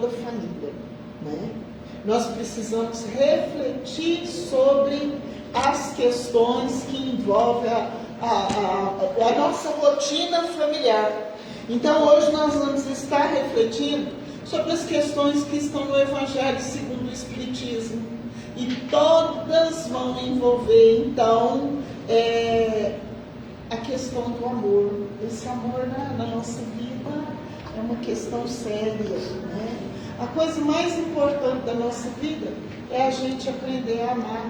toda a família, né? Nós precisamos refletir sobre as questões que envolvem a nossa rotina familiar. Então, hoje nós vamos estar refletindo sobre as questões que estão no Evangelho segundo o Espiritismo. E todas vão envolver, então, a questão do amor. Esse amor na nossa vida é uma questão séria, né? A coisa mais importante da nossa vida é a gente aprender a amar,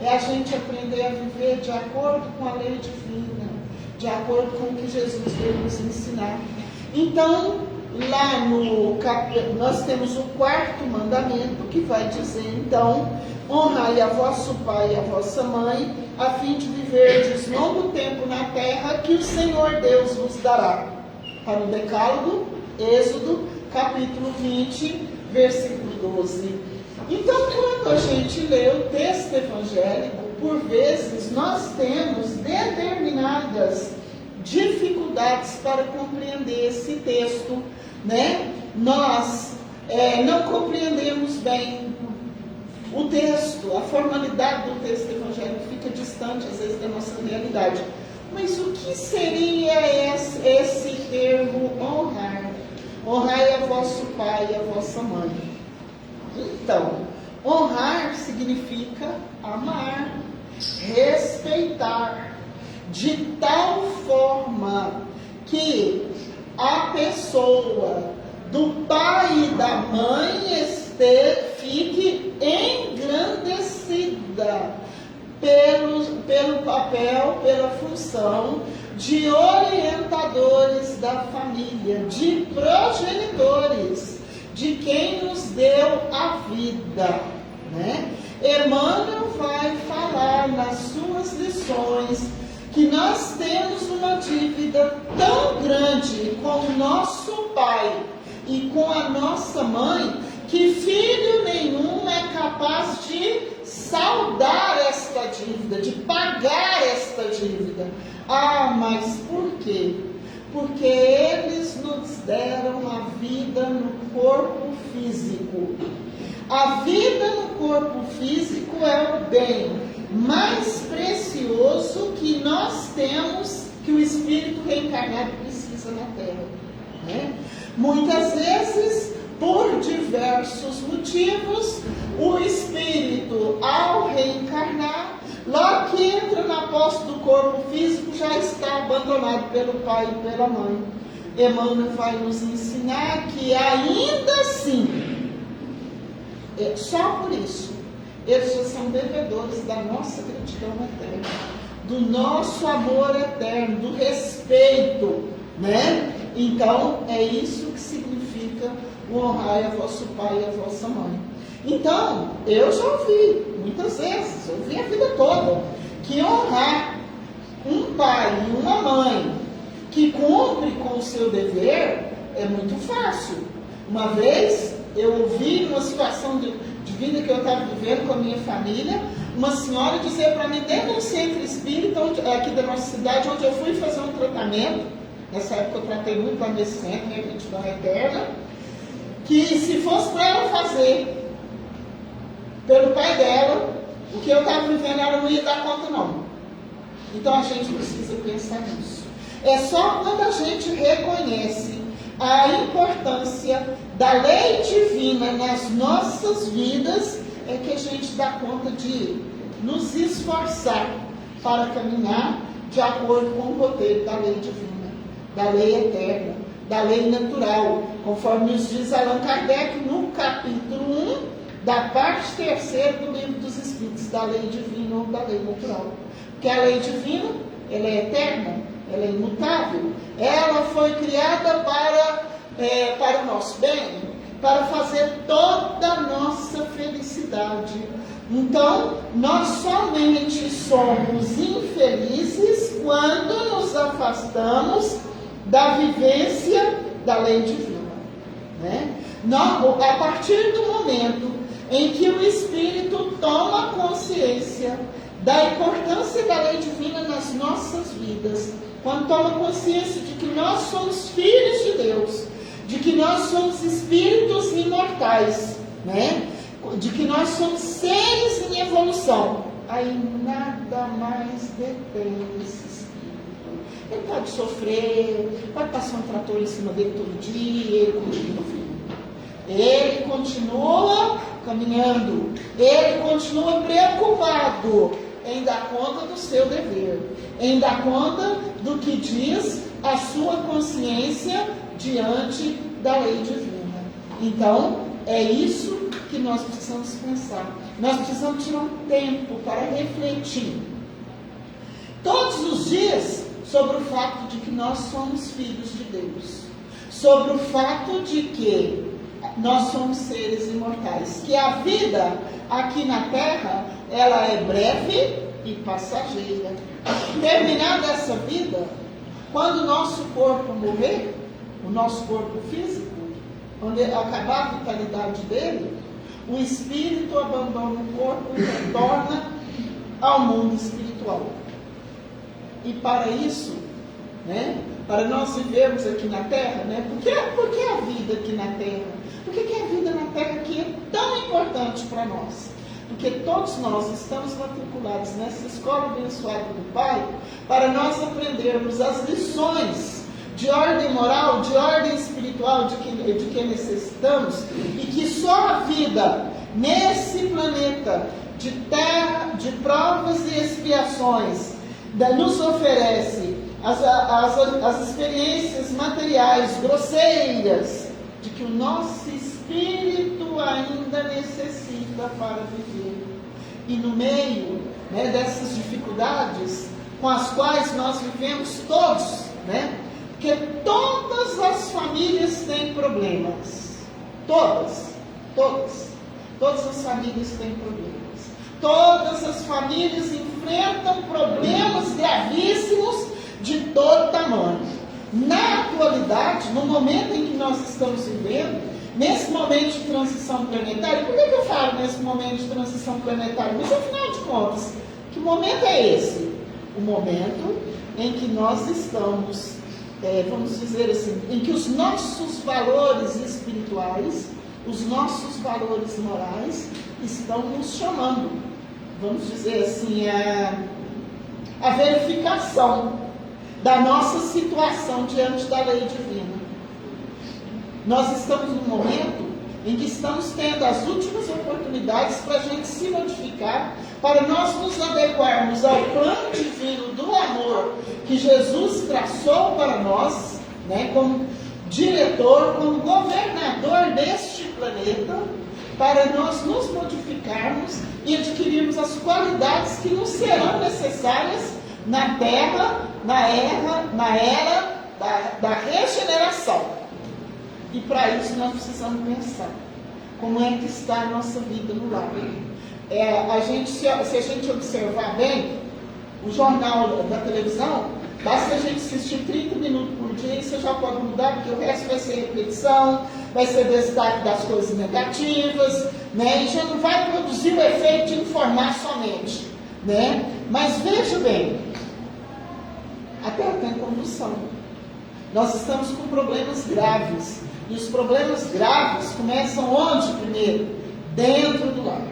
é a gente aprender a viver de acordo com a lei divina, de acordo com o que Jesus veio nos ensinar. Então, lá nós temos o 4º mandamento, que vai dizer, então, honrai a vosso pai e a vossa mãe, a fim de viverdes longo tempo na terra que o Senhor Deus vos dará. Está no Decálogo, Êxodo, capítulo 20, versículo 12. Então, quando a gente lê o texto evangélico, por vezes nós temos determinadas dificuldades para compreender esse texto, né? Nós não compreendemos bem o texto, a formalidade do texto evangélico fica distante, às vezes, da nossa realidade. Mas o que seria esse termo honrar? Honrai a vosso pai e a vossa mãe. Então, honrar significa amar, respeitar, de tal forma que a pessoa do pai e da mãe fique engrandecida pelo papel, pela função de orientadores da família, de progenitores, de quem nos deu a vida, né? Emmanuel vai falar nas suas lições que nós temos uma dívida tão grande com o nosso pai e com a nossa mãe, que filho nenhum é capaz de saldar esta dívida, de pagar esta dívida. Ah, mas por quê? Porque eles nos deram a vida no corpo físico. A vida no corpo físico é o bem mais precioso que nós temos, que o espírito reencarnado precisa na Terra, né? Muitas vezes, por diversos motivos, o espírito, ao reencarnar, logo que entra na posse do corpo físico, já está abandonado pelo pai e pela mãe. Emmanuel vai nos ensinar que ainda assim, só por isso, eles já são devedores da nossa gratidão eterna, do nosso amor eterno, do respeito, né? Então, é isso que significa o honrar a vosso pai e a vossa mãe. Então, eu já ouvi, muitas vezes, ouvi a vida toda, que honrar um pai e uma mãe que cumpre com o seu dever é muito fácil. Uma vez, eu ouvi numa situação de vida que eu estava vivendo com a minha família, uma senhora dizer para mim, dentro de um centro espírita, aqui da nossa cidade, onde eu fui fazer um tratamento, nessa época eu tratei muito lá nesse centro, minha gratidão eterna, que se fosse para ela fazer pelo pai dela, o que eu estava vivendo, ela não ia dar conta, não. Então a gente precisa pensar nisso. É só quando a gente reconhece a importância da lei divina nas nossas vidas, é que a gente dá conta de nos esforçar para caminhar de acordo com o roteiro da lei divina, da lei eterna, da lei natural, conforme nos diz Allan Kardec no capítulo 1 da parte 3ª do Livro dos Espíritos, da lei divina ou da lei natural. Porque a lei divina, ela é eterna, ela é imutável, ela foi criada para o nosso bem, para fazer toda a nossa felicidade. Então, nós somente somos infelizes quando nos afastamos da vivência da lei divina, né? A partir do momento em que o Espírito toma consciência da importância da lei divina nas nossas vidas, quando toma consciência de que nós somos filhos de Deus, de que nós somos espíritos imortais, imortais, né? De que nós somos seres em evolução. Aí nada mais detém esse espírito. Ele pode sofrer, pode passar um trator em cima dele todo dia, ele continua firme. Ele continua caminhando, ele continua preocupado em dar conta do seu dever, em dar conta do que diz a sua consciência diante da lei divina. Então, é isso que nós precisamos pensar. Nós precisamos tirar um tempo para refletir todos os dias sobre o fato de que nós somos filhos de Deus, sobre o fato de que nós somos seres imortais, que a vida aqui na Terra, ela é breve e passageira. Terminada essa vida, quando o nosso corpo morrer, o nosso corpo físico, quando acabar a vitalidade dele, o espírito abandona o corpo e retorna ao mundo espiritual. E para isso, né, para nós vivermos aqui na Terra, né, por que a vida aqui na Terra? Por que a vida na Terra aqui é tão importante para nós? Porque todos nós estamos matriculados nessa escola abençoada do Pai para nós aprendermos as lições de ordem moral, de ordem espiritual de que necessitamos, e que só a vida nesse planeta de terra, de provas e expiações, nos oferece as experiências materiais grosseiras de que o nosso espírito ainda necessita para viver. E no meio, né, dessas dificuldades com as quais nós vivemos todos, né? Porque todas as famílias têm problemas. Todas as famílias têm problemas. Todas as famílias enfrentam problemas gravíssimos de todo tamanho. Na atualidade, no momento em que nós estamos vivendo, nesse momento de transição planetária, por que eu falo nesse momento de transição planetária? Mas afinal de contas, que momento é esse? O momento em que nós estamos, vamos dizer assim, em que os nossos valores espirituais, os nossos valores morais estão nos chamando, vamos dizer assim, a verificação da nossa situação diante da lei divina. Nós estamos num momento em que estamos tendo as últimas oportunidades para a gente se modificar, para nós nos adequarmos ao plano divino do amor que Jesus traçou para nós, né, como diretor, como governador deste planeta, para nós nos modificarmos e adquirirmos as qualidades que nos serão necessárias na Terra, na era da regeneração. E para isso nós precisamos pensar como é que está a nossa vida no lar. Se a gente observar bem o jornal da televisão, basta a gente assistir 30 minutos por dia e você já pode mudar, porque o resto vai ser repetição, vai ser destaque das coisas negativas, né? E já não vai produzir o efeito de informar somente, né? Mas veja bem, a Terra está em convulsão. Nós estamos com problemas graves. E os problemas graves começam onde primeiro? Dentro do lar.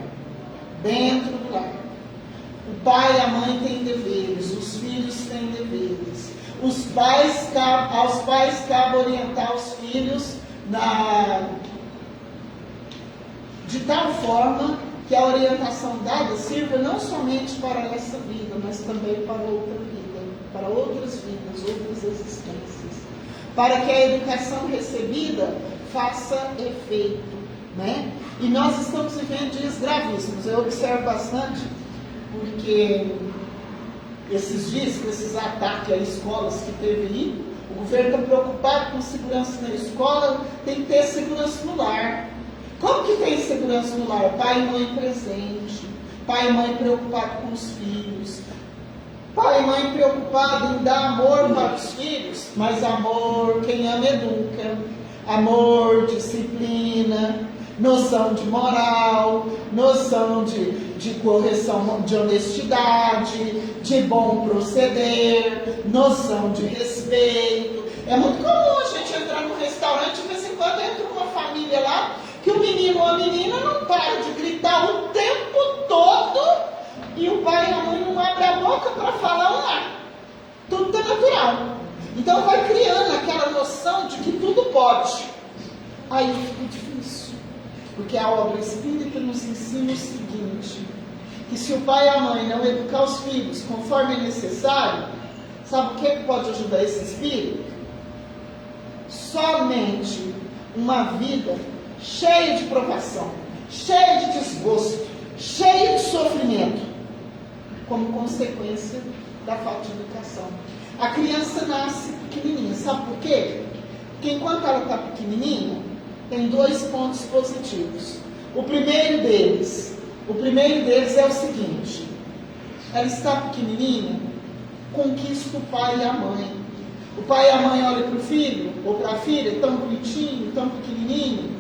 Dentro do lar. O pai e a mãe têm deveres, os filhos têm deveres. Aos pais cabe orientar os filhos de tal forma que a orientação dada sirva não somente para essa vida, mas também para outra vida, para outras vidas, outras existências. Para que a educação recebida faça efeito, né? E nós estamos vivendo dias gravíssimos. Eu observo bastante, porque esses dias, com esses ataques a escolas que teve aí, o governo está preocupado com segurança na escola, tem que ter segurança no lar. Como que tem segurança no lar? Pai e mãe presente, pai e mãe preocupado com os filhos, pai e mãe preocupado em dar amor para os filhos, mas amor, quem ama educa, amor, disciplina, noção de moral, noção de correção, de honestidade, de bom proceder, noção de respeito. É muito comum a gente entrar num restaurante, de vez em quando entra uma família lá, que que o menino ou a menina não para de gritar o tempo todo e o pai e a mãe não abrem a boca para falar um ar. Tudo é natural. Então vai criando aquela noção de que tudo pode. Aí fica difícil. Porque a obra espírita nos ensina o seguinte, que se o pai e a mãe não educar os filhos conforme é necessário, sabe o que pode ajudar esse espírito? Somente uma vida cheia de provação, cheia de desgosto, cheia de sofrimento, como consequência da falta de educação. A criança nasce pequenininha, sabe por quê? Porque enquanto ela está pequenininha, tem 2 pontos positivos. O primeiro deles é o seguinte: ela está pequenininha, conquista o pai e a mãe. O pai e a mãe olham para o filho ou para a filha, tão bonitinho, tão pequenininho,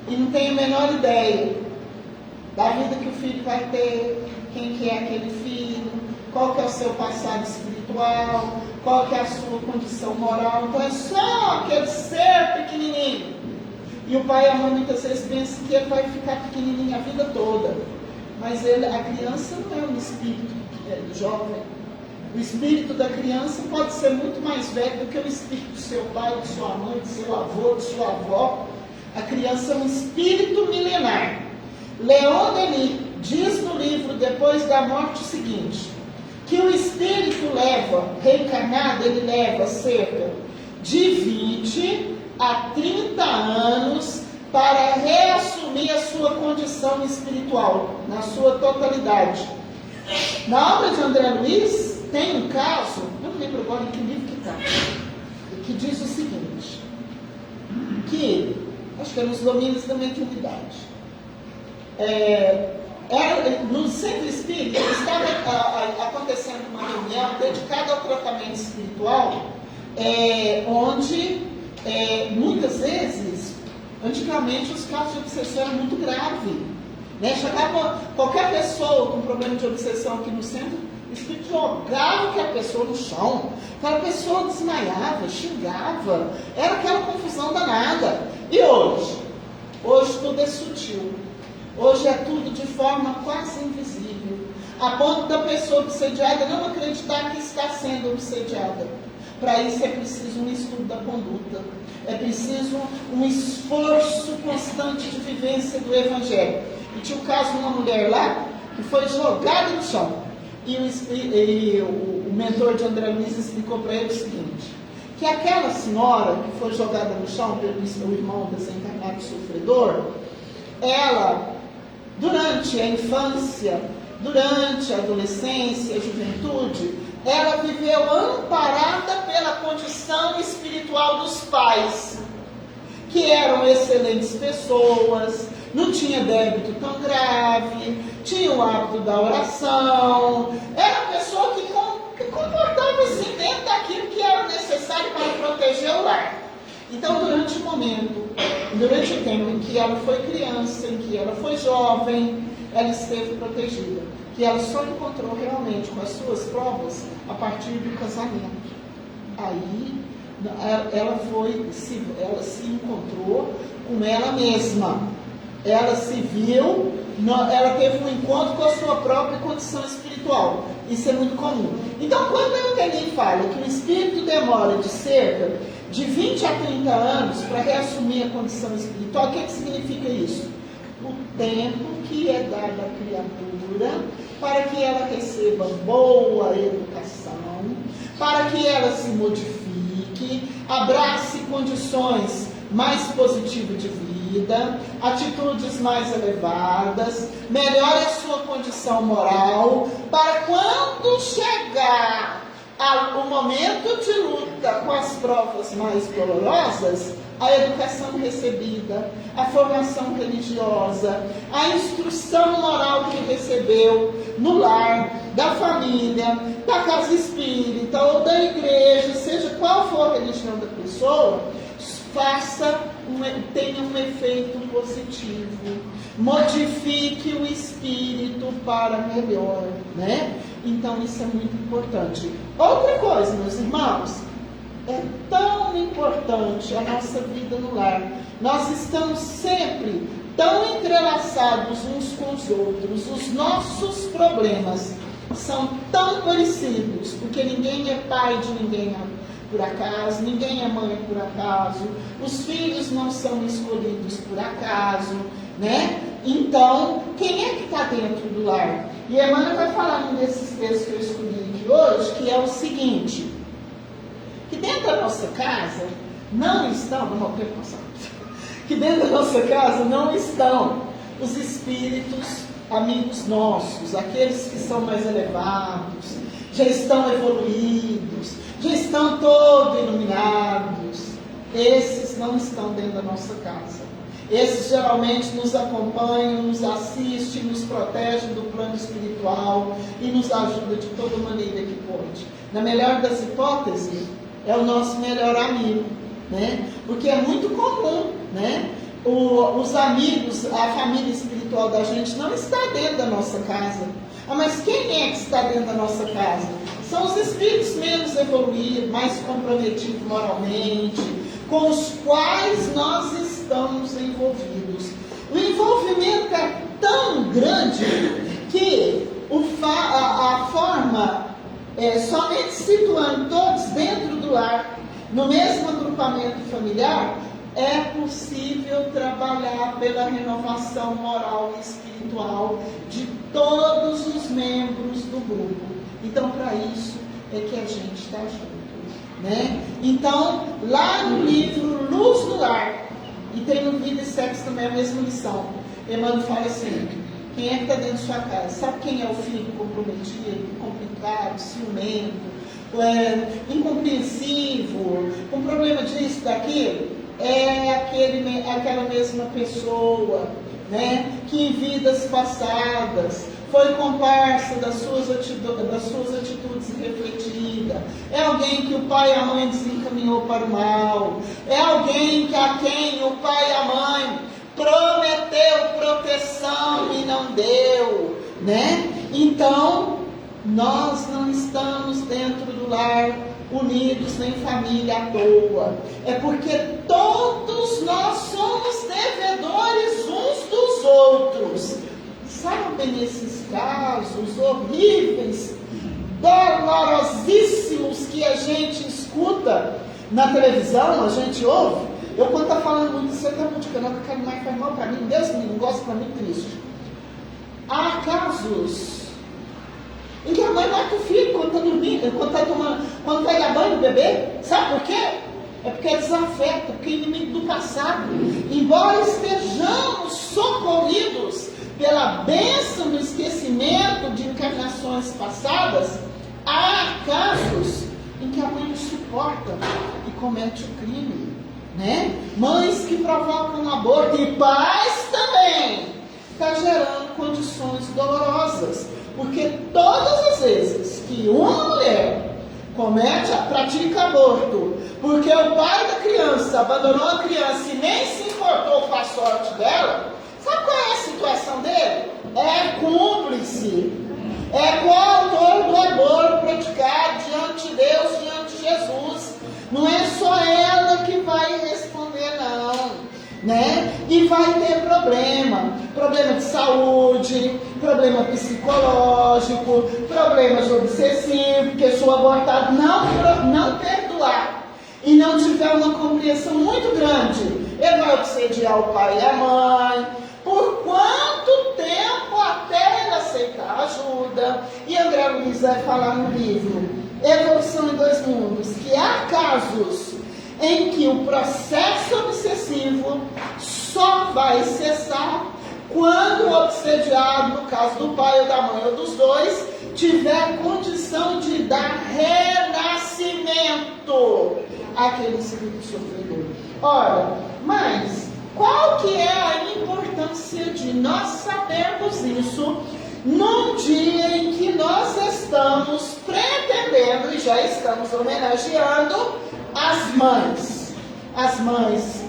e não tem a menor ideia da vida que o filho vai ter, quem que é aquele filho, qual que é o seu passado espiritual, qual que é a sua condição moral. Então é só aquele ser pequenininho. E o pai e a mãe muitas vezes pensam que ele vai ficar pequenininho a vida toda. Mas a criança não é um espírito jovem. O espírito da criança pode ser muito mais velho do que o espírito do seu pai, de sua mãe, de seu avô, de sua avó. A criança é um espírito milenar. Leon Denis diz no livro Depois da Morte o seguinte, que o espírito reencarnado, ele leva cerca de 20 a 30 anos para reassumir a sua condição espiritual, na sua totalidade. Na obra de André Luiz, tem um caso, eu não lembro agora em que livro que está, que diz o seguinte, que, acho que é nos domínios da mediunidade, no centro espírita estava acontecendo uma reunião dedicada ao tratamento espiritual, onde muitas vezes, antigamente os casos de obsessão eram muito graves, né? Chegava qualquer pessoa com problema de obsessão aqui no centro, o espírito jogava aquela pessoa no chão, aquela pessoa desmaiava, xingava, era aquela confusão danada. E hoje? Hoje tudo é sutil. Hoje é tudo de forma quase invisível, a ponto da pessoa obsediada não acreditar que está sendo obsediada. Para isso é preciso um estudo da conduta, é preciso um esforço constante de vivência do Evangelho. E tinha o caso de uma mulher lá, que foi jogada no chão. E o mentor de André Luiz explicou para ele o seguinte, que aquela senhora que foi jogada no chão pelo irmão desencarnado sofredor, ela, durante a infância, durante a adolescência, a juventude, ela viveu amparada pela condição espiritual dos pais, que eram excelentes pessoas, não tinha débito tão grave, tinha o hábito da oração, era uma pessoa que comportava-se dentro daquilo que era necessário para proteger o lar. Então, durante o tempo em que ela foi criança, em que ela foi jovem, ela esteve protegida. Que ela só encontrou realmente com as suas provas a partir do casamento. Aí, ela se encontrou com ela mesma. Ela se viu, ela teve um encontro com a sua própria condição espiritual. Isso é muito comum. Então, quando a Denis fala que o espírito demora de cerca de 20 a 30 anos para reassumir a condição espiritual, o que significa isso? O tempo que é dado à criatura para que ela receba boa educação, para que ela se modifique, abrace condições mais positivas de vida, atitudes mais elevadas, melhore a sua condição moral, para quando chegar o momento de luta com as provas mais dolorosas, a educação recebida, a formação religiosa, a instrução moral que recebeu no lar, da família, da casa espírita ou da igreja, seja qual for a religião da pessoa, tenha um efeito positivo, modifique o espírito para melhor, né? Então isso é muito importante. Outra coisa, meus irmãos, é tão importante a nossa vida no lar. Nós estamos sempre entrelaçados uns com os outros. Os nossos problemas são tão parecidos, porque ninguém é pai de ninguém por acaso, ninguém é mãe por acaso, os filhos não são escolhidos por acaso, né? Então, quem é que está dentro do lar? E Emmanuel vai falar num desses textos que eu escolhi aqui hoje, que é o seguinte, que dentro da nossa casa não estão, que dentro da nossa casa não estão os espíritos amigos nossos, aqueles que são mais elevados, já estão evoluídos, já estão todos iluminados. Esses não estão dentro da nossa casa. Esses geralmente nos acompanham, nos assistem, nos protegem do plano espiritual e nos ajudam de toda maneira que pode. Na melhor das hipóteses, é o nosso melhor amigo, né? Porque é muito comum, né? Os amigos, a família espiritual da gente não está dentro da nossa casa. Ah, mas quem é que está dentro da nossa casa? São os espíritos menos evoluídos, mais comprometidos moralmente, com os quais nós estamos envolvidos. O envolvimento é tão grande que a forma, somente situando todos dentro do lar, no mesmo agrupamento familiar, é possível trabalhar pela renovação moral e espiritual de todos os membros do grupo. Então, para isso é que a gente está junto, né? Então, lá no livro Luz do Lar, e tem no Vida e Sexo também a mesma lição, Emmanuel fala assim, quem é que está dentro da sua casa? Sabe quem é o filho comprometido, complicado, ciumento, incompreensivo, com problema disso, daquilo? É aquela mesma pessoa, né, que em vidas passadas foi comparsa das suas atitudes irrefletidas. É alguém que o pai e a mãe desencaminhou para o mal. É alguém a quem o pai e a mãe prometeu proteção e não deu, né? Então, nós não estamos dentro do lar unidos nem família à toa. É porque todos nós somos devedores uns dos outros. Sabem esses casos horríveis, dolorosíssimos que a gente escuta na televisão, a gente ouve? Eu quando está falando muito disso, eu estou muito canal, que eu quero mais, faz mal para mim, Deus me gosta, para mim triste. Há casos em que a mãe mata o filho quando está dormindo, quando vai dar banho do bebê. Sabe por quê? É porque é desafeto, porque é inimigo do passado. Embora estejamos socorridos pela bênção do esquecimento de encarnações passadas, há casos em que a mãe não suporta e comete o crime, né? Mães que provocam aborto e pais também, está gerando condições dolorosas. Porque todas as vezes que uma mulher pratica aborto, porque o pai da criança abandonou a criança e nem se importou com a sorte dela, sabe qual é a situação dele? É cúmplice, é coautor do aborto praticado diante de Deus, diante de Jesus. Não é só ela que vai responder, não, né? E vai ter problema de saúde, problema psicológico, problemas obsessivos, porque se o abortado não perdoar e não tiver uma compreensão muito grande, ele vai obsediar o pai e a mãe. Por quanto tempo até ele aceitar ajuda? E André Luiz vai falar no livro Evolução em Dois Mundos, que há casos em que o processo obsessivo só vai cessar quando o obsediado, no caso do pai ou da mãe ou dos dois, tiver condição de dar renascimento àquele espírito sofredor. Ora, mas qual que é a importância de nós sabermos isso num dia em que nós estamos pretendendo e já estamos homenageando as mães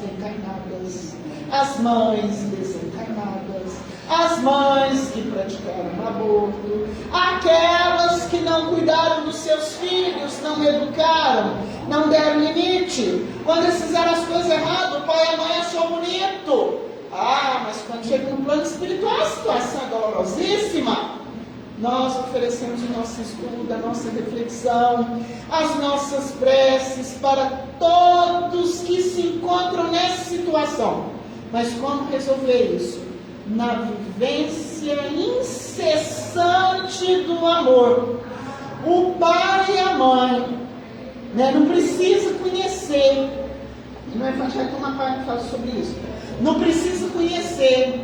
encarnadas, as mães desencarnadas, as mães que praticaram aborto, aquelas que não cuidaram dos seus filhos, não educaram, não deram limite. Quando eles fizeram as coisas erradas, o pai e a mãe achou bonito. Ah, mas quando quando chega no plano espiritual, a situação é dolorosíssima. Nós oferecemos o nosso estudo, a nossa reflexão, as nossas preces para todos que se encontram nessa situação. Mas como resolver isso? Na vivência incessante do amor. O pai e a mãe, né, não precisa conhecer. No Evangelho tem uma parte que fala sobre isso. Não precisa conhecer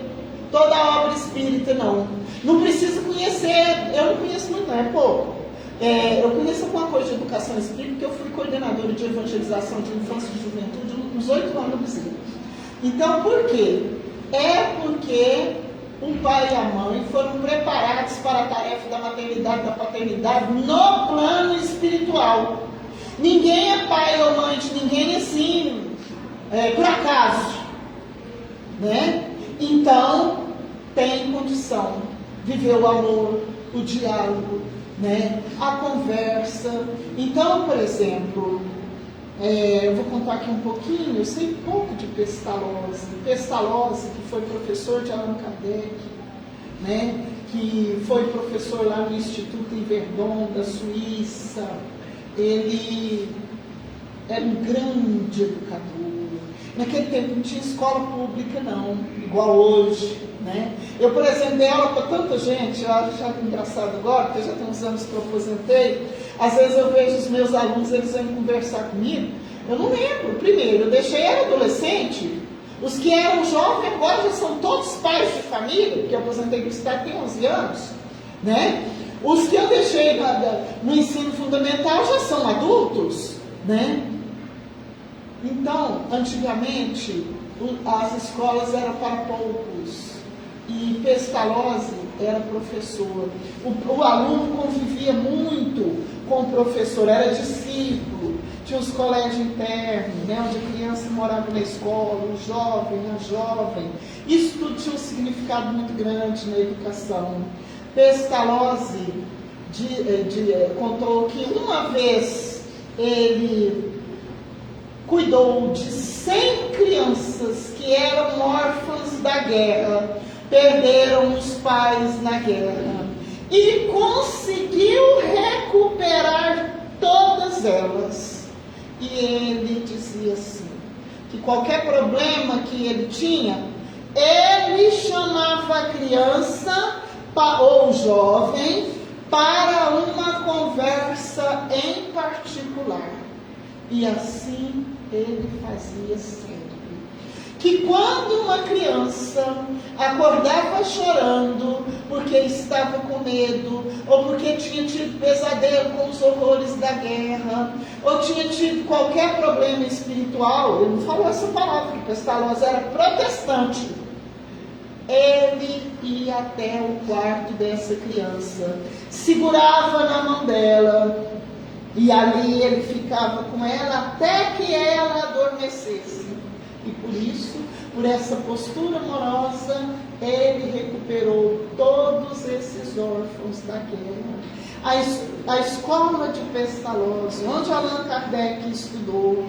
toda a obra espírita, não. Não precisa conhecer, eu não conheço muito, não, é pouco. Eu conheço alguma coisa de educação espírita, porque eu fui coordenadora de evangelização de infância e juventude uns 8 anos no Brasil. Então, por quê? É porque o pai e a mãe foram preparados para a tarefa da maternidade e da paternidade no plano espiritual. Ninguém é pai ou mãe de ninguém assim, por acaso, né? Então, tem condição de viver o amor, o diálogo, né? A conversa. Então, por exemplo, eu vou contar aqui um pouquinho, eu sei pouco de Pestalozzi. Pestalozzi, que foi professor de Allan Kardec, né? Que foi professor lá no Instituto em Verdun, da Suíça. Ele era um grande educador. Naquele tempo não tinha escola pública não, igual hoje, né? Eu, por exemplo, dei aula para tanta gente, eu acho engraçado agora, porque já tem uns anos que eu aposentei. Às vezes eu vejo os meus alunos, eles vêm conversar comigo, eu não lembro. Primeiro, eu deixei era adolescente, os que eram jovens agora já são todos pais de família, porque eu aposentei do Estado tem 11 anos, né? Os que eu deixei no ensino fundamental já são adultos, né? Então, antigamente, as escolas eram para poucos, e Pestalozzi era professor. O aluno convivia muito com o professor, era discípulo, tinha os colégios internos, né, onde a criança morava na escola, o jovem, a jovem. Isso tudo tinha um significado muito grande na educação. Pestalozzi contou que uma vez ele cuidou de 100 crianças que eram órfãs da guerra, perderam os pais na guerra, e conseguiu recuperar todas elas. E ele dizia assim, que qualquer problema que ele tinha, ele chamava a criança ou o jovem para uma conversa em particular. E assim ele fazia sempre. Que quando uma criança acordava chorando porque estava com medo, ou porque tinha tido pesadelo com os horrores da guerra, ou tinha tido qualquer problema espiritual, ele não falou essa palavra, porque Pestalozzi era protestante, ele ia até o quarto dessa criança, segurava na mão dela, e ali ele ficava com ela até que ela adormecesse. E por isso, por essa postura amorosa, ele recuperou todos esses órfãos da guerra. A escola de Pestalozzi, onde Allan Kardec estudou,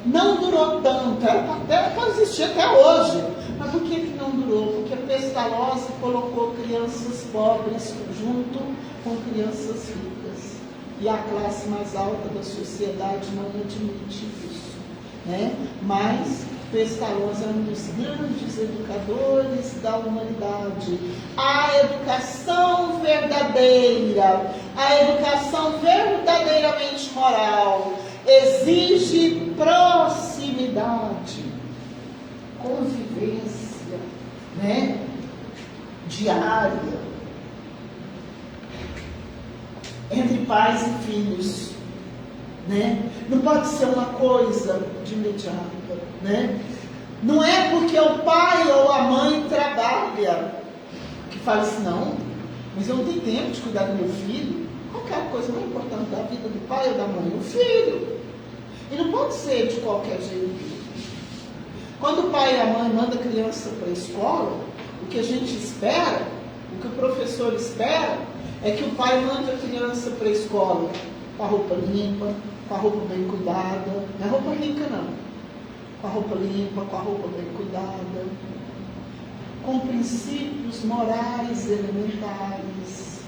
não durou tanto, era para existir até hoje. Mas por que não durou? Porque Pestalozzi colocou crianças pobres junto com crianças ricas. E a classe mais alta da sociedade não admite isso, né? Mas Pestalozzi é um dos grandes educadores da humanidade. A educação verdadeira, a educação verdadeiramente moral, exige proximidade, convivência, né? Diária, entre pais e filhos, né? Não pode ser uma coisa de imediata, né? Não é porque o pai ou a mãe trabalha que fala assim, não, mas eu não tenho tempo de cuidar do meu filho. Qualquer coisa mais importante da vida do pai ou da mãe é o filho. E não pode ser de qualquer jeito. Quando o pai e a mãe mandam a criança para a escola, o que a gente espera, o que o professor espera, é que o pai mande a criança para a escola com a roupa limpa, com a roupa bem cuidada. Não é roupa rica, não. Com a roupa limpa, com a roupa bem cuidada, com princípios morais elementares,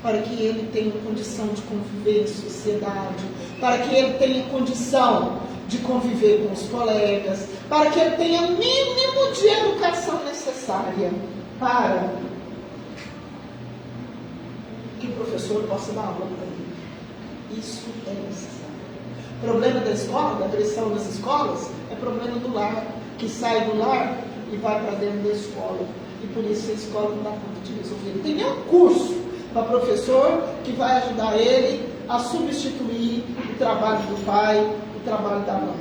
para que ele tenha condição de conviver em sociedade, para que ele tenha condição de conviver com os colegas, para que ele tenha o mínimo de educação necessária para que o professor possa dar aula para ele. Isso é necessário. O problema da escola, da pressão das escolas, é problema do lar, que sai do lar e vai para dentro da escola. E por isso a escola não dá conta de resolver. Não tem nenhum curso para professor que vai ajudar ele a substituir o trabalho do pai, o trabalho da mãe.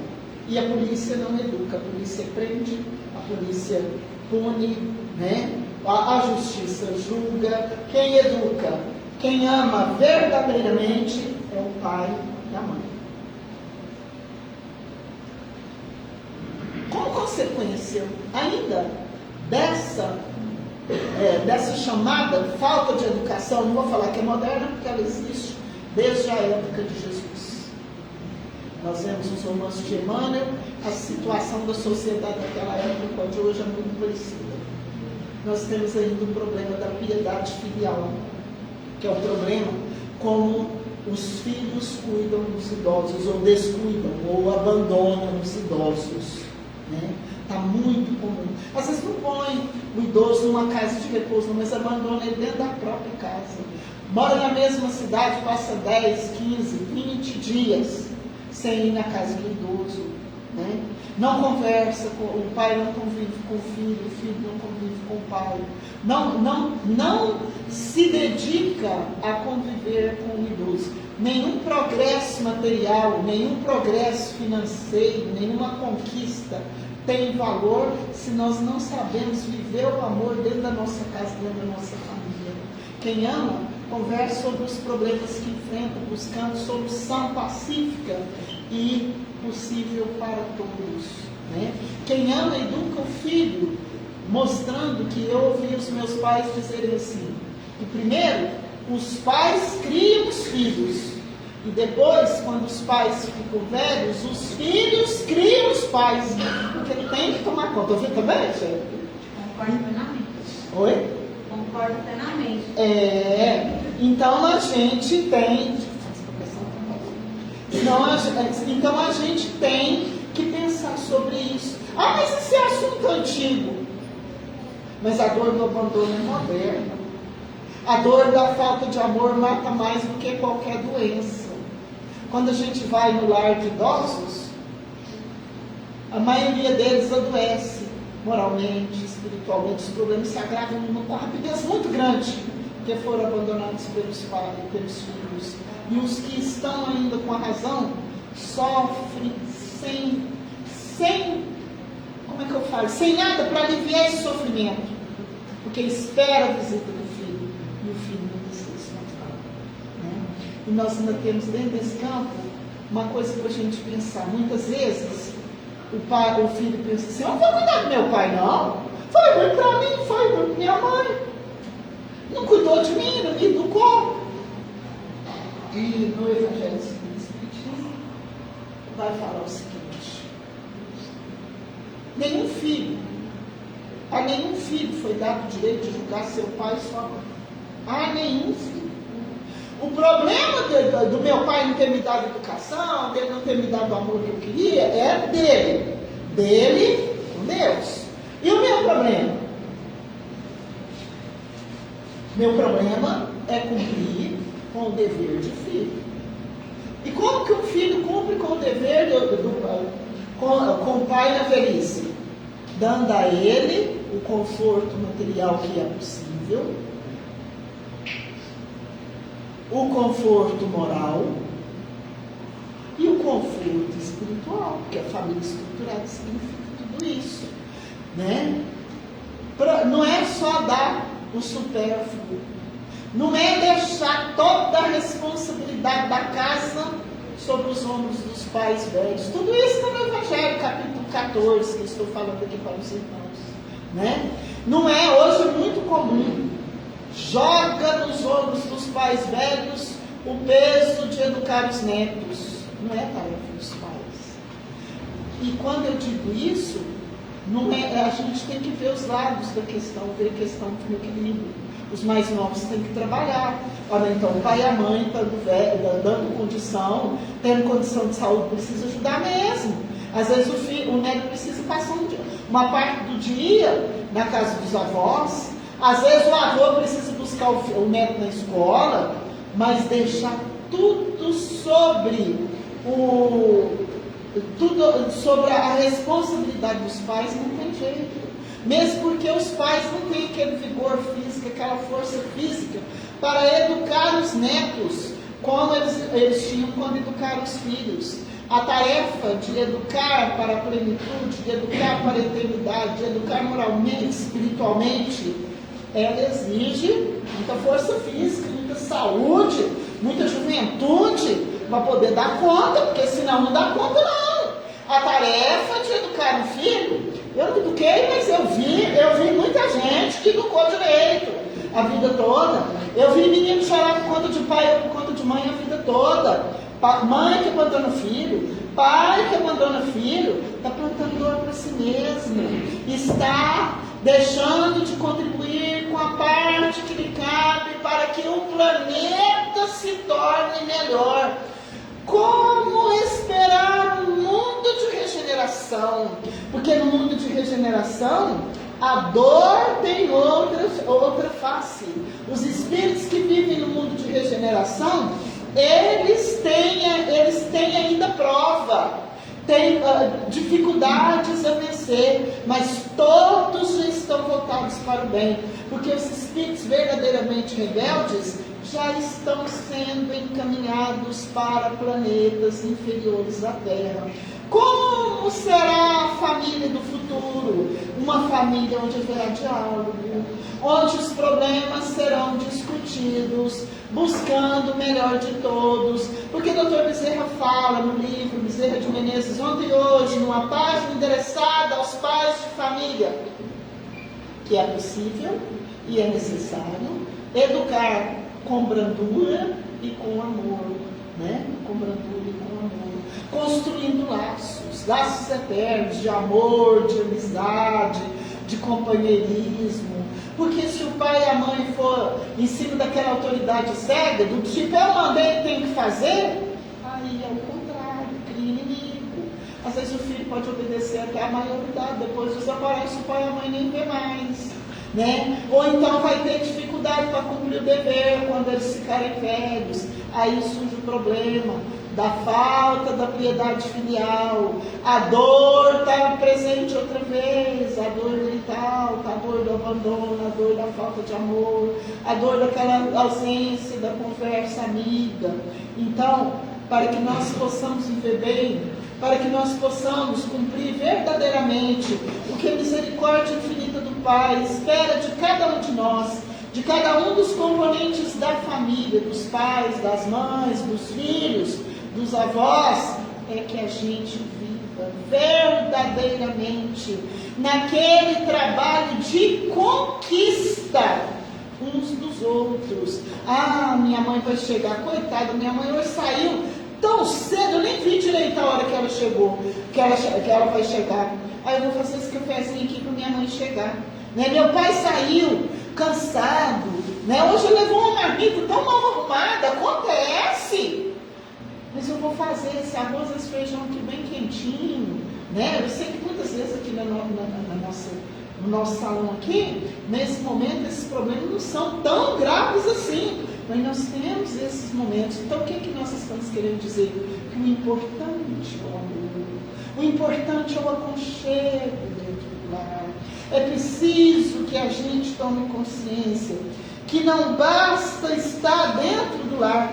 E a polícia não educa, a polícia prende, a polícia pune, né? A justiça julga. Quem educa, quem ama verdadeiramente é o pai e a mãe. Como consequência ainda dessa chamada falta de educação, não vou falar que é moderna, porque ela existe desde a época de Jesus. Nós vemos nos romanos de Emmanuel, a situação da sociedade daquela época com a de hoje é muito parecida. Nós temos ainda o problema da piedade filial, que é o problema como os filhos cuidam dos idosos, ou descuidam, ou abandonam os idosos. Está muito comum. Às vezes não põe o idoso numa casa de repouso, mas abandona ele dentro da própria casa. Mora na mesma cidade, passa 10, 15, 20 dias sem ir na casa do idoso. Não conversa, o pai não convive com o filho não convive com o pai. Não se dedica a conviver com o idoso. Nenhum progresso material, nenhum progresso financeiro, nenhuma conquista tem valor se nós não sabemos viver o amor dentro da nossa casa, dentro da nossa família. Quem ama, conversa sobre os problemas que enfrenta, buscando solução pacífica e possível para todos. Quem ama, educa o filho, mostrando que eu ouvi os meus pais dizerem assim, que primeiro, os pais criam os filhos, e depois, quando os pais ficam velhos, os filhos criam os pais, porque tem que tomar conta. Ouviu também, gente? Concordo plenamente. Oi? Concordo plenamente. Então a gente tem... Então a gente tem que pensar sobre isso. Mas esse é assunto antigo. Mas a dor do abandono é moderna. A dor da falta de amor mata mais do que qualquer doença. Quando a gente vai no lar de idosos, a maioria deles adoece moralmente, espiritualmente. Os problemas se agravam numa rapidez muito grande, porque foram abandonados pelos pais, pelos filhos. E os que estão ainda com a razão sofrem sem como é que eu falo? Sem nada para aliviar esse sofrimento, porque espera a visita do filho e o filho não precisa. E nós ainda temos dentro desse campo uma coisa para a gente pensar. Muitas vezes o filho pensa assim: eu não vou cuidar do meu pai, não. Foi muito para mim, foi muito para minha mãe. Não cuidou de mim, não me educou. E no Evangelho segundo o Espiritismo vai falar o seguinte: a nenhum filho foi dado o direito de julgar seu pai e sua mãe. A nenhum filho. O problema do meu pai não ter me dado educação, dele não ter me dado o amor que eu queria, é dele com Deus. E o meu problema? Meu problema é cumprir com o dever de filho. E como que um filho cumpre com o dever com o pai na velhice? Dando a ele o conforto material que é possível, o conforto moral e o conforto espiritual, porque a família estruturada significa tudo isso, Não é só dar o supérfluo, não é deixar toda a responsabilidade da casa sobre os ombros dos pais velhos. Tudo isso está no Evangelho, capítulo 14, que eu estou falando aqui para os irmãos. Não é, hoje é muito comum, joga nos ombros dos pais velhos o peso de educar os netos. Não é tarefa dos pais. E quando eu digo isso, Não é, a gente tem que ver os lados da questão, ver a questão do equilíbrio. Os mais novos têm que trabalhar. Olha, então o pai e a mãe dando condição, tendo condição de saúde, precisa ajudar mesmo. Às vezes o neto precisa passar uma parte do dia na casa dos avós. Às vezes o avô precisa buscar o neto na escola, mas deixar tudo sobre a responsabilidade dos pais não tem jeito. Mesmo porque os pais não têm aquele vigor físico, aquela força física para educar os netos como eles tinham quando educaram os filhos. A tarefa de educar para a plenitude, de educar para a eternidade, de educar moralmente, espiritualmente, ela exige muita força física, muita saúde, muita juventude para poder dar conta, porque senão não dá conta não. A tarefa de educar um filho, eu não eduquei, mas eu vi muita gente que educou direito a vida toda. Eu vi menino chorar por conta de pai ou por conta de mãe a vida toda. Mãe que abandona filho, pai que abandona filho, está plantando dor para si mesmo, está deixando de contribuir com a parte que lhe cabe para que o planeta se torne melhor. Como esperar um mundo de regeneração? Porque no mundo de regeneração, a dor tem outra face. Os espíritos que vivem no mundo de regeneração, eles têm ainda prova, têm dificuldades a vencer, mas todos estão voltados para o bem, porque os espíritos verdadeiramente rebeldes já estão sendo encaminhados para planetas inferiores à Terra. Como será a família do futuro? Uma família onde haverá diálogo, onde os problemas serão discutidos, buscando o melhor de todos. Porque o Dr. Bezerra fala no livro Bezerra de Menezes, ontem e hoje, numa página endereçada aos pais de família, que é possível e é necessário educar com brandura e com amor, né? Com brandura e com amor, construindo laços eternos de amor, de amizade, de companheirismo. Porque se o pai e a mãe for em cima daquela autoridade cega, do tipo eu mandei, tem que fazer, aí é o contrário, cria inimigo. Às vezes o filho pode obedecer até a maioridade, depois desaparece o pai e a mãe nem vê mais. Né? Ou então vai ter dificuldade para cumprir o dever quando eles ficarem velhos. Aí surge o problema da falta da piedade filial. A dor está presente outra vez, a dor mental, a dor do abandono, a dor da falta de amor, a dor daquela ausência da conversa amiga. Então, para que nós possamos viver bem, para que nós possamos cumprir verdadeiramente o que a misericórdia infinita do Pai espera de cada um de nós, de cada um dos componentes da família, dos pais, das mães, dos filhos, dos avós, é que a gente viva verdadeiramente naquele trabalho de conquista uns dos outros. Ah, minha mãe vai chegar, coitada, minha mãe hoje saiu tão cedo, eu nem vi direito a hora que ela chegou, que ela vai chegar. Aí eu vou fazer esse cafezinho aqui para minha mãe chegar. Né? Meu pai saiu cansado, né? Hoje levou uma marmita tão mal arrumada, acontece. Mas eu vou fazer esse arroz, esse feijão aqui bem quentinho, né? Eu sei que muitas vezes aqui no nosso salão aqui, nesse momento, esses problemas não são tão graves assim. Mas nós temos esses momentos. Então, o que nós estamos querendo dizer? Que o importante é o amor. O importante é o aconchego dentro do lar. É preciso que a gente tome consciência que não basta estar dentro do lar.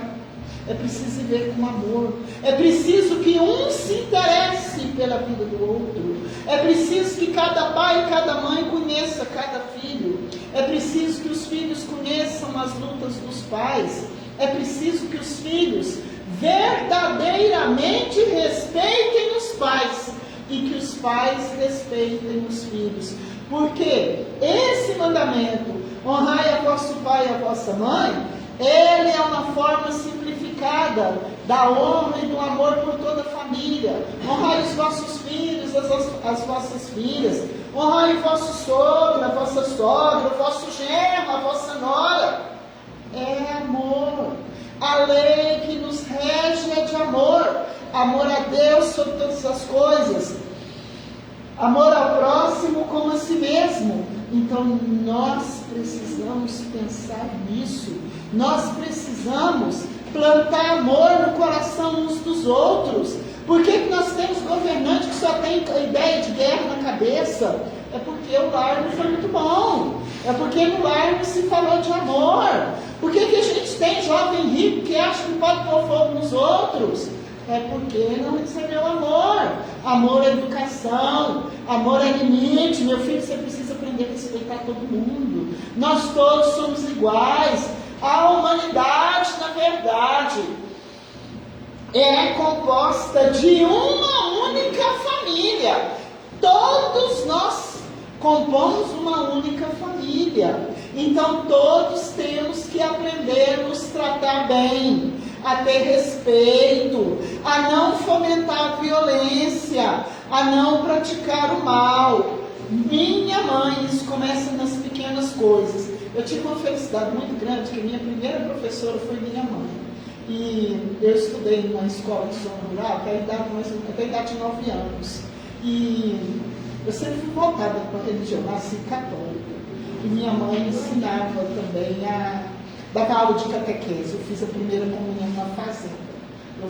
É preciso viver com amor. É preciso que um se interesse pela vida do outro. É preciso que cada pai e cada mãe conheça cada filho. É preciso que os filhos conheçam as lutas dos pais. É preciso que os filhos verdadeiramente respeitem os pais e que os pais respeitem os filhos. Porque esse mandamento, honrai a vosso pai e a vossa mãe, ele é uma forma simplificada da honra e do amor por toda a família. Honrai os vossos filhos filhos, as vossas filhas. Honrai o vosso sogro, a vossa sogra, o vosso genro, a vossa nora. É amor. A lei que nos rege é de amor. Amor a Deus sobre todas as coisas. Amor ao próximo como a si mesmo. Então nós precisamos pensar nisso. Nós precisamos plantar amor no coração uns dos outros. Por que nós temos governantes que só tem ideia de guerra na cabeça? É porque o lar não foi muito bom. É porque no lar não se falou de amor. Por que a gente tem jovem rico que acha que pode pôr fogo nos outros? É porque não recebeu amor. Amor é educação. Amor é limite. Meu filho, você precisa aprender a respeitar todo mundo. Nós todos somos iguais. A humanidade, na verdade, é composta de uma única família. Todos nós compomos uma única família. Então todos temos que aprender a nos tratar bem, a ter respeito, a não fomentar a violência, a não praticar o mal. Minha mãe, isso começa nas pequenas coisas. Eu tive uma felicidade muito grande, que minha primeira professora foi minha mãe. E eu estudei numa escola de zona rural até a idade de 9 anos. E eu sempre fui voltada para a religião, nasci católica. E minha mãe ensinava também dava aula de catequese. Eu fiz a primeira comunhão na fazenda. Eu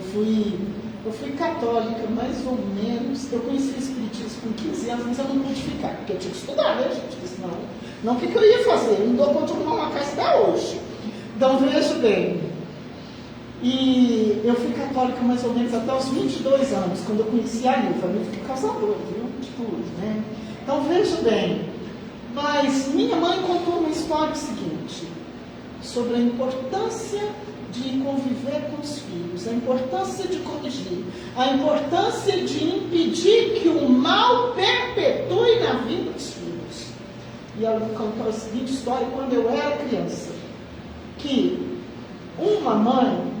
fui católica, mais ou menos. Eu conheci o espiritismo com 15 anos, mas eu não pude ficar, porque eu tinha que estudar, né, gente? Porque senão, não, o que eu ia fazer? Eu não dou conta de arrumar uma casa até hoje. Então, veja bem. E eu fui católica mais ou menos até os 22 anos, quando eu conheci a Nilva. A Nilva que é causadora, viu? De tudo, né? Então, veja bem. Mas minha mãe contou uma história seguinte, sobre a importância de conviver com os filhos, a importância de corrigir, a importância de impedir que o mal perpetue na vida dos filhos. E ela contou a seguinte história quando eu era criança, que uma mãe,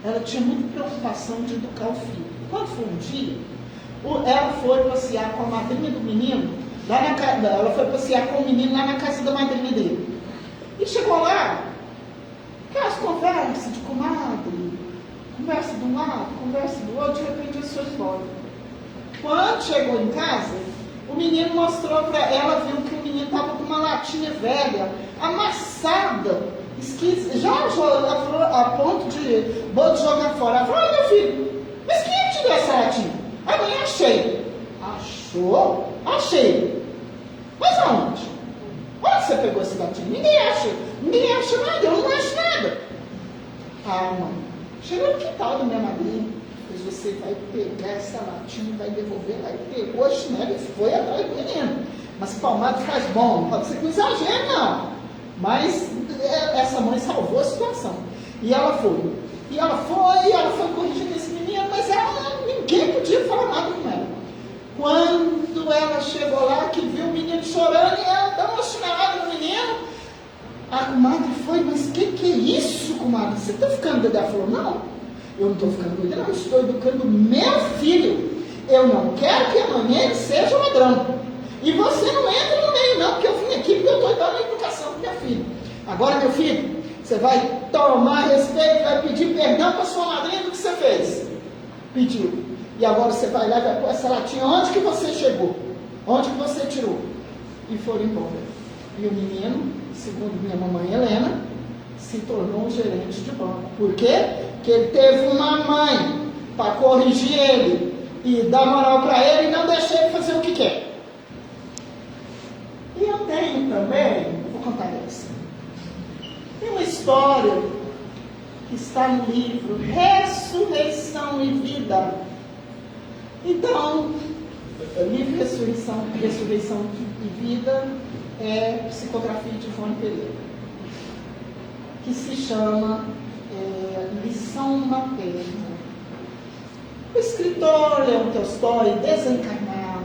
ela tinha muita preocupação de educar o filho. Quando foi um dia, ela foi passear com a madrinha do menino, ela foi passear com o menino lá na casa da madrinha dele. E chegou lá, aquelas conversas de comadre, conversa de um lado, conversa do outro, de repente ele foi embora. Quando chegou em casa, o menino mostrou para ela, viu que o menino estava com uma latinha velha, amassada, esquisita, já a ponto de jogar fora. Ela falou: meu filho, mas quem é que te deu essa latinha? A mãe: achei. Achou? Achei. Mas aonde? Onde você pegou esse latinha? Ninguém acha nada, eu não acho nada. Ah, mãe, chegou no quintal da minha madrinha, pois você vai pegar essa latinha e vai devolver lá. E pegou a chinela e foi atrás do menino. Mas palmado faz bom, não pode ser com exagero, não. Mas essa mãe salvou a situação. E ela foi. E ela foi corrigindo esse menino, mas ninguém podia falar nada com ela. Quando ela chegou lá, que viu o menino chorando, e ela deu uma chinelada no menino, a comadre foi: mas que é isso, comadre? Você está ficando doida? Ela falou: não, eu não estou ficando doida, não, eu estou educando meu filho. Eu não quero que amanhã ele seja ladrão. E você não entra no meio, não, porque eu vim aqui porque eu estou dando a educação para meu filho. Agora, meu filho, você vai tomar respeito, vai pedir perdão para sua madrinha do que você fez. Pediu. E agora você vai lá e vai pôr essa latinha onde que você chegou, onde que você tirou. E foram embora. E o menino, segundo minha mamãe Helena, se tornou um gerente de banco. Por quê? Porque ele teve uma mãe para corrigir ele e dar moral para ele e não deixar ele fazer o que quer. E eu tenho também, vou contar essa. Tem uma história que está no livro Ressurreição e Vida. Então, o livro Ressurreição e Vida é psicografia de Ivone Pereira, que se chama Lição Materna. O escritor Leon Tolstói, desencarnado,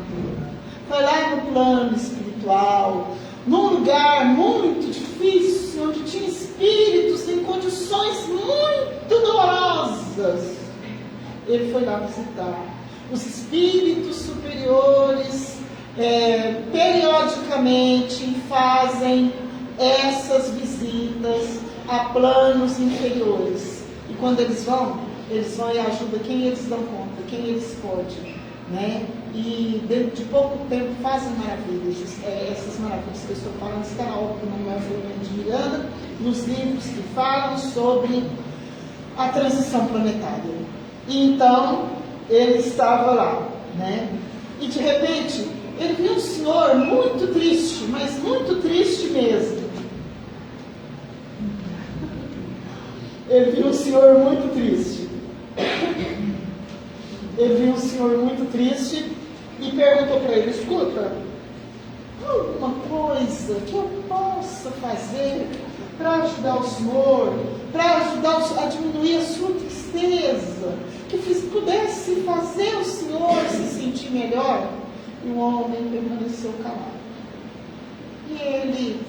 foi lá no plano espiritual, num lugar muito difícil, onde tinha espíritos em condições muito dolorosas. Ele foi lá visitar. Os espíritos superiores periodicamente fazem essas visitas a planos inferiores. E quando eles vão e ajudam quem eles dão conta, quem eles podem, né? E dentro de pouco tempo fazem maravilhas. Essas maravilhas que eu estou falando está na obra do Manuel Filomeno de Miranda, nos livros que falam sobre a transição planetária. E então ele estava lá, né? E de repente ele viu um senhor muito triste, mas muito triste mesmo. Ele viu um senhor muito triste. Ele viu um senhor muito triste e perguntou para ele: escuta, alguma coisa que eu possa fazer para ajudar o senhor, para ajudar a diminuir a sua tristeza, que pudesse fazer o senhor se sentir melhor? E o homem permaneceu calado. E ele,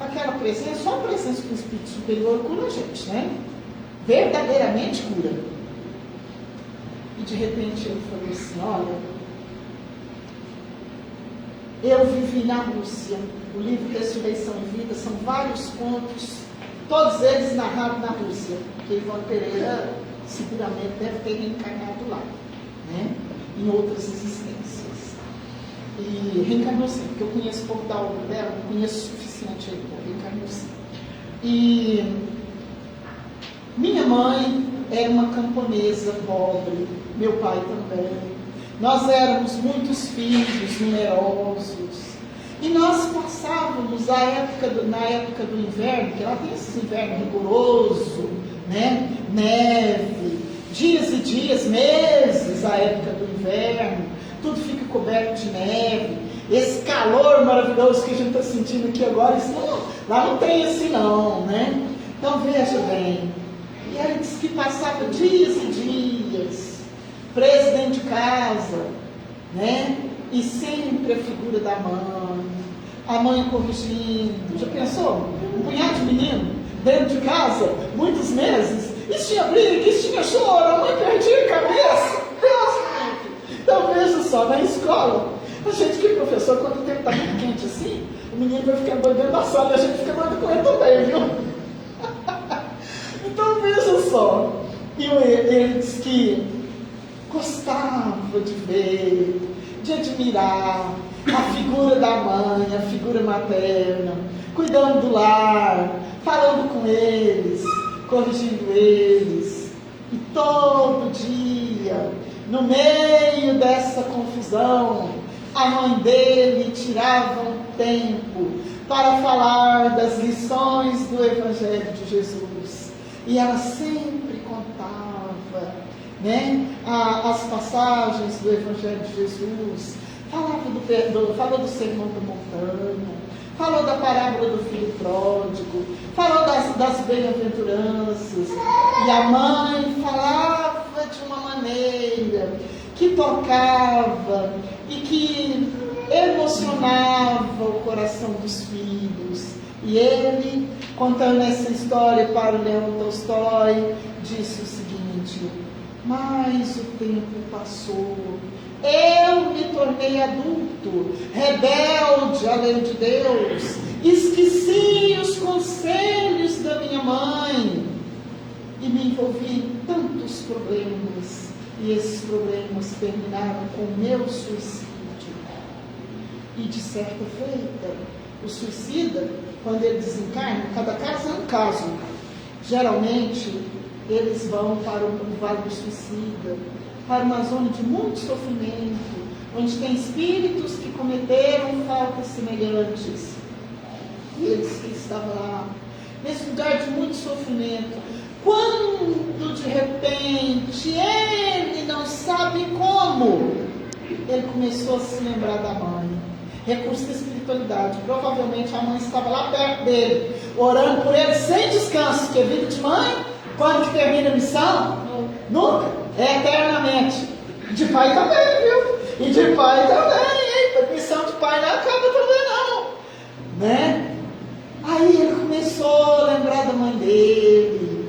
aquela presença, só a presença do Espírito Superior cura a gente, né? Verdadeiramente cura. E de repente ele falou assim: olha, eu vivi na Rússia. O livro Ressurreição e Vida são vários contos, todos eles narrados na Rússia, que Ivone Pereira seguramente deve ter reencarnado lá, né? Em outras existências. E reencarnou sim, porque eu conheço pouco da obra dela, não conheço o suficiente ainda, reencarnou sim. E minha mãe era uma camponesa pobre, meu pai também. Nós éramos muitos filhos, numerosos. E nós passávamos na época do inverno, que lá tem esse inverno rigoroso, né? Neve, dias e dias, meses, a época do inverno, tudo fica coberto de neve. Esse calor maravilhoso que a gente está sentindo aqui agora, isso lá não tem assim não, né? Então veja bem. E aí diz que passava dias e dias, preso dentro de casa, né? E sempre a figura da mãe, a mãe corrigindo. Já pensou? Um punhado de menino dentro de casa, muitos meses, isso tinha briga, isso tinha choro, a mãe perdia a cabeça. Deus me livre. Então veja só, na escola, a gente que é professor, quando o tempo está muito quente assim, o menino vai ficar doido na sala e a gente fica doido com ele também, viu? Então veja só, e ele disse que gostava de ver, de admirar a figura da mãe, a figura materna, cuidando do lar, falando com eles, corrigindo eles. E todo dia, no meio dessa confusão, a mãe dele tirava um tempo para falar das lições do Evangelho de Jesus. E ela sempre contava, né, as passagens do Evangelho de Jesus, falou do Sermão da Montanha, falou da parábola do filho pródigo, falou das bem-aventuranças. E a mãe falava de uma maneira que tocava e que emocionava o coração dos filhos. E ele, contando essa história para o Leão Tolstói, disse o seguinte: mas o tempo passou, eu me tornei adulto, rebelde à lei de Deus, esqueci os conselhos da minha mãe e me envolvi em tantos problemas, e esses problemas terminaram com o meu suicídio. E de certa feita, o suicida, quando ele desencarna, cada caso é um caso. Geralmente, eles vão para o Vale do Suicida, para uma zona de muito sofrimento, onde tem espíritos que cometeram faltas semelhantes. E ele disse que ele estava lá, nesse lugar de muito sofrimento, quando de repente, ele não sabe como, ele começou a se lembrar da mãe. Recurso da espiritualidade. Provavelmente a mãe estava lá perto dele, orando por ele sem descanso, porque a vida de mãe, quando que termina a missão? Nunca. É eternamente. De pai também, viu? E de pai também. A missão de pai não acaba também não. Né? Aí ele começou a lembrar da mãe dele.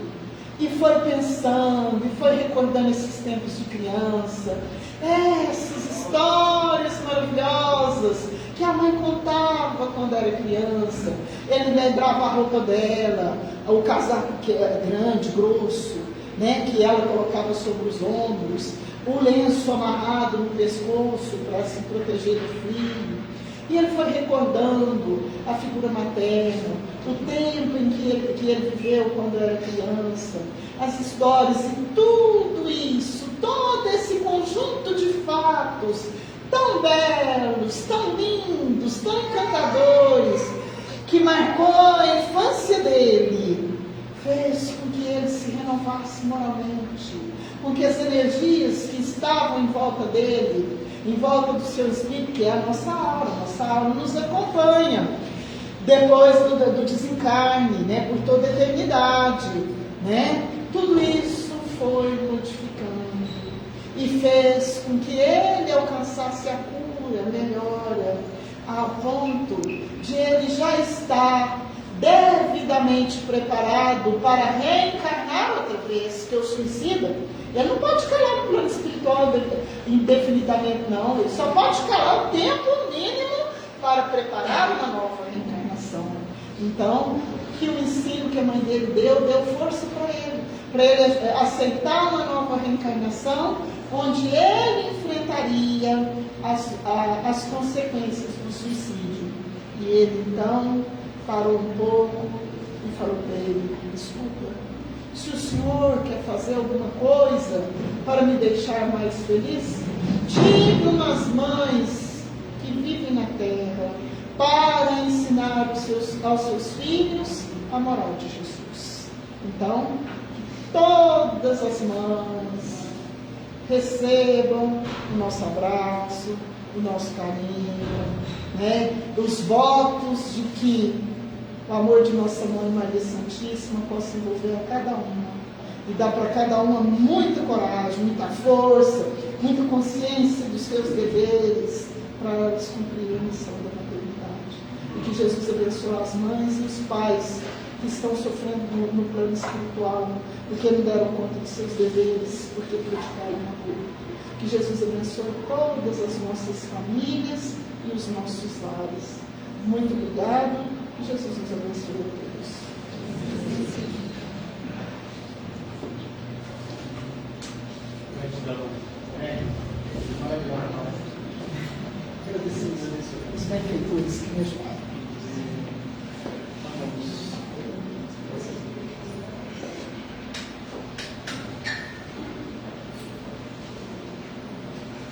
E foi pensando, e foi recordando esses tempos de criança. Essas histórias maravilhosas que a mãe contava quando era criança. Ele lembrava a roupa dela, o casaco que era grande, grosso, né, que ela colocava sobre os ombros, o lenço amarrado no pescoço para se proteger do frio. E ele foi recordando a figura materna, o tempo em que ele viveu quando era criança, as histórias e tudo isso, todo esse conjunto de fatos tão belos, tão lindos, tão encantadores, que marcou a infância dele, fez com que ele se renovasse moralmente, com que as energias que estavam em volta dele, em volta do seu espírito, que é a nossa alma nos acompanha depois do desencarne, né, por toda a eternidade, né? Tudo isso foi modificando e fez com que ele alcançasse a cura, a melhora, ao ponto de ele já estar devidamente preparado para reencarnar outra vez, que o suicida, ele não pode ficar lá no plano espiritual indefinidamente, não. Ele só pode ficar lá o tempo mínimo para preparar uma nova reencarnação. Então, que o ensino que a mãe dele deu força para ele aceitar uma nova reencarnação, onde ele enfrentaria as consequências do suicídio. E ele, então, parou um pouco e falou para ele: desculpa, se o senhor quer fazer alguma coisa para me deixar mais feliz, diga umas mães que vivem na terra para ensinar aos seus filhos a moral de Jesus. Então, todas as mães recebam o nosso abraço, o nosso carinho, né? Os votos de que o amor de nossa Mãe Maria Santíssima possa envolver a cada uma e dar para cada uma muita coragem, muita força, muita consciência dos seus deveres para elas cumprirem a missão da maternidade. E que Jesus abençoe as mães e os pais que estão sofrendo no plano espiritual, porque não deram conta de seus deveres, porque praticaram a cura. Que Jesus abençoe todas as nossas famílias e os nossos lares. Muito obrigado. Que Jesus nos abençoe a todos. Agradecemos os benfeitores que me ajudaram.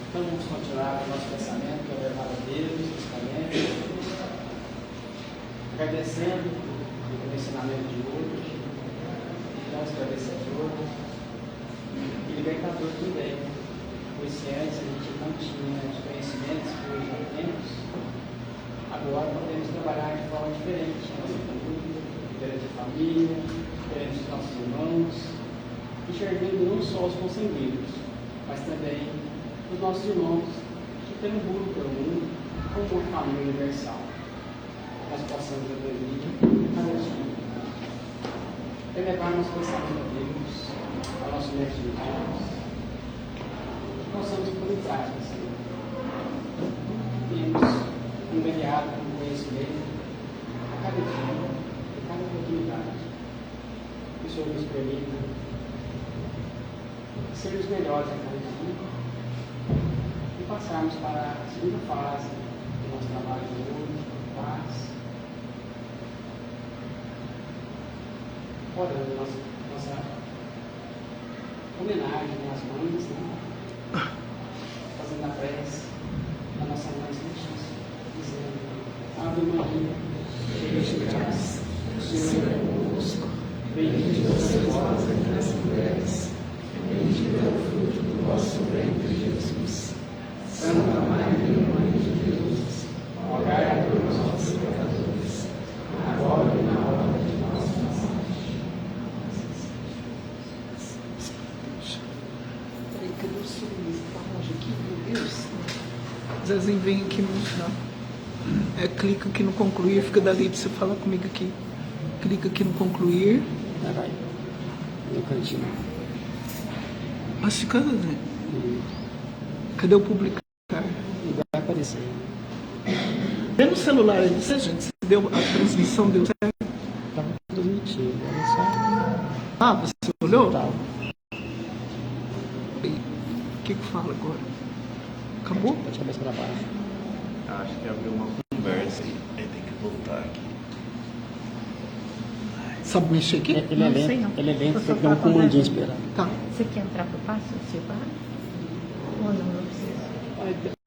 Então vamos continuar o nosso pensamento, que é elevado a Deus, justamente, agradecendo pelo ensinamento de hoje, tão esclarecedor e libertador também, pois se antes a gente não tinha os conhecimentos que hoje já temos, agora podemos trabalhar de forma diferente na nossa família, perante a família, perante os nossos irmãos, enxergando não só os consanguíneos, mas também os nossos irmãos que perambulam pelo mundo como uma família universal. Nós possamos evoluir cada dia, elevar nosso pensamento a Deus, ao nosso mestre de Deus, possamos pôr em prática, Senhor. Temos um mediado com conhecimento a cada dia, a cada oportunidade. Que o Senhor nos permita sermos melhores a cada dia e passarmos para a segunda fase do nosso trabalho de hoje, paz. Orando nossa homenagem às mães, né? Fazendo a prece da nossa Mãe Santíssima, dizendo: Ave Maria, cheia de graça, o Senhor é convosco, bendita sois vós entre as mulheres, bendito é o fruto do vosso ventre, Jesus. Santa Maria, Mãe de Deus, rogai por nós, pecadores, agora e na hora de nossa morte. Peraí, cadê o seu livro? Está longe aqui, meu Deus. Zezinho, vem aqui no final. Clica aqui no concluir, fica dali para você falar comigo aqui. Clica aqui no concluir. Vai, no cantinho. Mas fica, Zezinho. Cadê o publicar? E vai aparecer. Vê no celular aí, você, gente, se deu, a transmissão deu certo. Estava transmitindo, olha só. Ah, você olhou? Tá. O que fala agora? Acabou? Bate a cabeça para baixo. Acho que abriu uma conversa aí. Aí tem que voltar aqui. Sabe mexer aqui? Ele é Não lento, sei não. ele é lento, Eu só tem que dar um tava comandinho fazendo. esperando. Tá. Você quer entrar pro passo, Silvana? Ou não, não precisa?